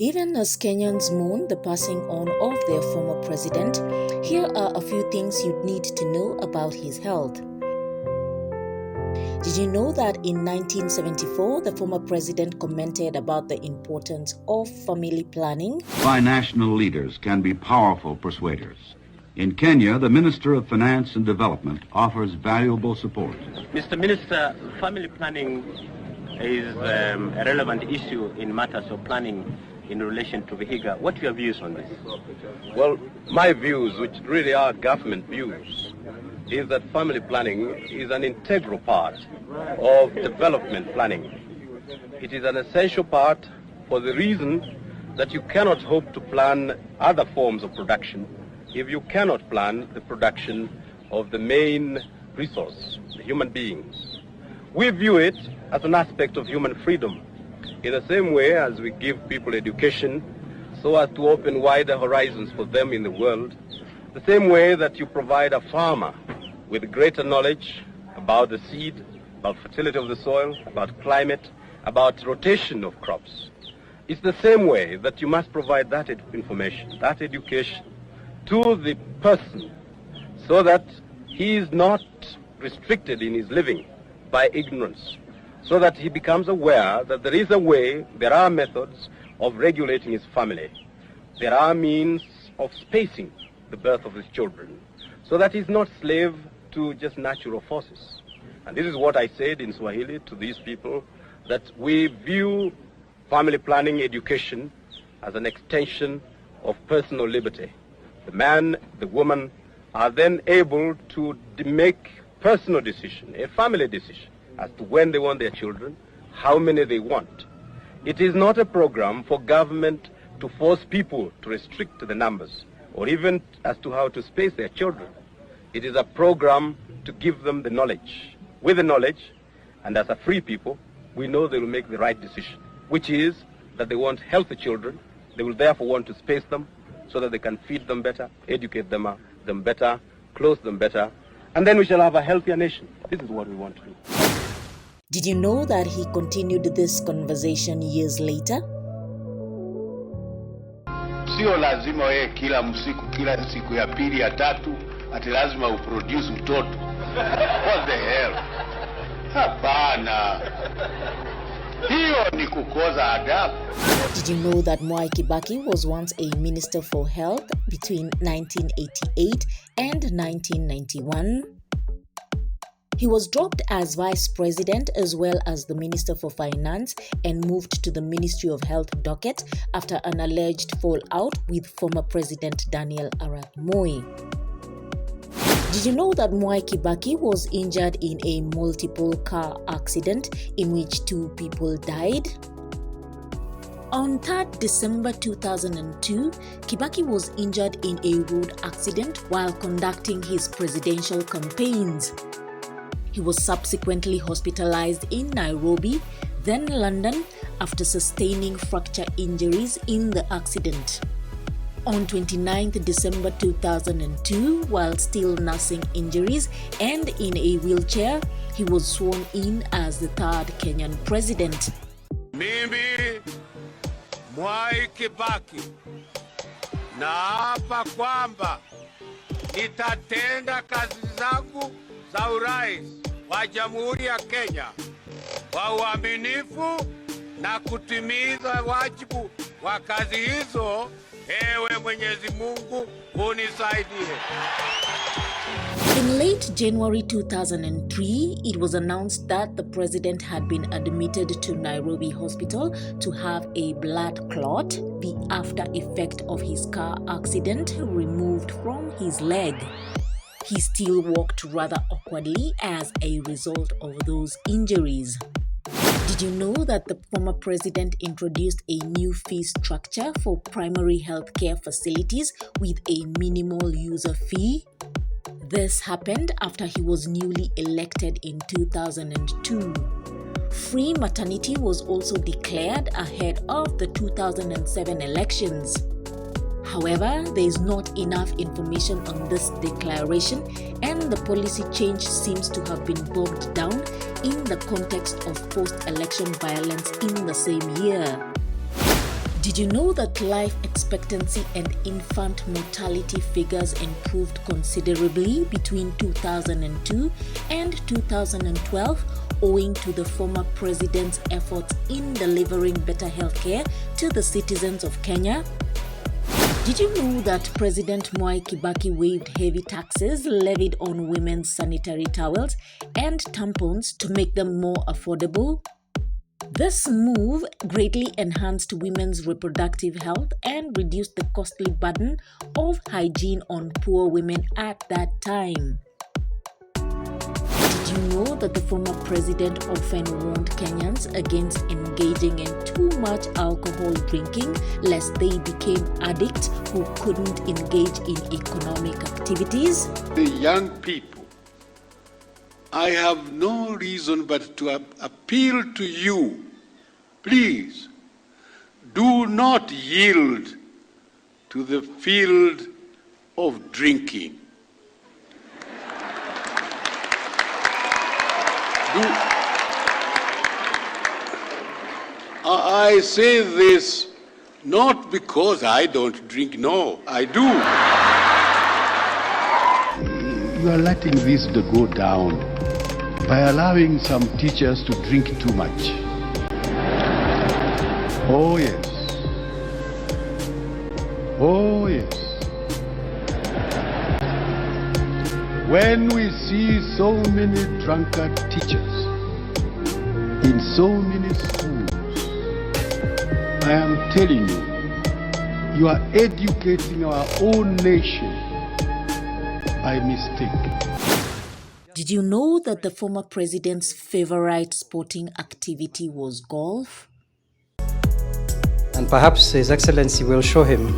Even as Kenyans mourn the passing on of their former president, here are a few things you'd need to know about his health. Did you know that in 1974, the former president commented about the importance of family planning? By national leaders can be powerful persuaders. In Kenya, the Minister of Finance and Development offers valuable support. Mr. Minister, family planning is a relevant issue in matters of planning in relation to Vihiga. What are your views on this? Well, my views, which really are government views, is that family planning is an integral part of development planning. It is an essential part for the reason that you cannot hope to plan other forms of production if you cannot plan the production of the main resource, the human beings. We view it as an aspect of human freedom, in the same way as we give people education so as to open wider horizons for them in the world, the same way that you provide a farmer with greater knowledge about the seed, about fertility of the soil, about climate, about rotation of crops. It's the same way that you must provide that information, that education, to the person so that he is not restricted in his living by ignorance, so that he becomes aware that there is a way, there are methods of regulating his family. There are means of spacing the birth of his children, so that he's not slave to just natural forces. And this is what I said in Swahili to these people, that we view family planning education as an extension of personal liberty. The man, the woman are then able to make personal decision, a family decision, as to when they want their children, how many they want. It is not a program for government to force people to restrict the numbers, or even as to how to space their children. It is a program to give them the knowledge. With the knowledge, and as a free people, we know they will make the right decision, which is that they want healthy children. They will therefore want to space them so that they can feed them better, educate them better, clothe them better, and then we shall have a healthier nation. This is what we want to do. Did you know that he continued this conversation years later? Sio lazima wewe kila siku ya pili ya tatu ati lazima uproduce mtoto. What the hell? Hapana. Hiyo ni kukoza adabu. Did you know that Mwai Kibaki was once a minister for health between 1988 and 1991? He was dropped as vice president as well as the minister for finance and moved to the Ministry of Health docket after an alleged fallout with former President Daniel Arap Moi. Did you know that Mwai Kibaki was injured in a multiple car accident in which 2 people died? On 3rd December 2002, Kibaki was injured in a road accident while conducting his presidential campaigns. He was subsequently hospitalized in Nairobi, then London, after sustaining fracture injuries in the accident. On 29th December 2002, while still nursing injuries and in a wheelchair, he was sworn in as the 3rd Kenyan president. Mimi, Mwai Kibaki, naapa kwamba nitatenda kazi zangu za urais wa Jamhuri ya Kenya kwa uaminifu na kutimiza wajibu wa kazi hizo. Ewe Mwenyezi Mungu unisaidie. In late January 2003, it was announced that the president had been admitted to Nairobi Hospital to have a blood clot, the after effect of his car accident, removed from his leg. He still walked rather awkwardly as a result of those injuries. Did you know that the former president introduced a new fee structure for primary health care facilities with a minimal user fee? This happened after he was newly elected in 2002. Free maternity was also declared ahead of the 2007 elections. However, there is not enough information on this declaration, and the policy change seems to have been bogged down in the context of post-election violence in the same year. Did you know that life expectancy and infant mortality figures improved considerably between 2002 and 2012 owing to the former president's efforts in delivering better healthcare to the citizens of Kenya? Did you know that President Mwai Kibaki waived heavy taxes levied on women's sanitary towels and tampons to make them more affordable? This move greatly enhanced women's reproductive health and reduced the costly burden of hygiene on poor women at that time. Did you know that the former president often warned Kenyans against engaging in too much alcohol drinking lest they became addicts who couldn't engage in economic activities? The young people, I have no reason but to appeal to you. Please, do not yield to the field of drinking. I say this not because I don't drink, no, I do. You are letting this to go down by allowing some teachers to drink too much. Oh yes. Oh yes. When we see so many drunkard teachers in so many schools, I am telling you, you are educating our own nation by mistake. Did you know that the former president's favorite sporting activity was golf? And perhaps His Excellency will show him.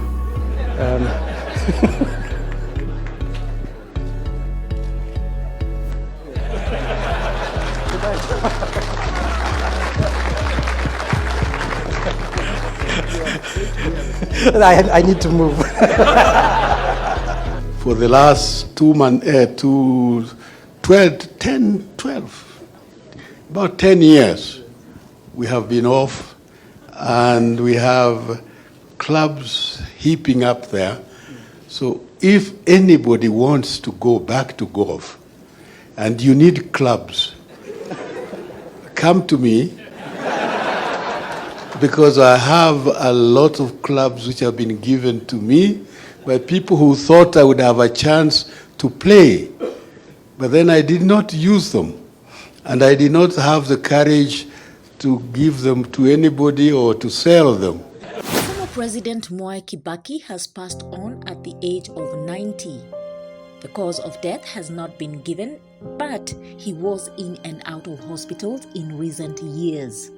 I need to move. For the last 2 months, about 10 years, we have been off, and we have clubs heaping up there. So if anybody wants to go back to golf and you need clubs, come to me, because I have a lot of clubs which have been given to me by people who thought I would have a chance to play. But then I did not use them, and I did not have the courage to give them to anybody or to sell them. Former President Mwai Kibaki has passed on at the age of 90. The cause of death has not been given, but he was in and out of hospitals in recent years.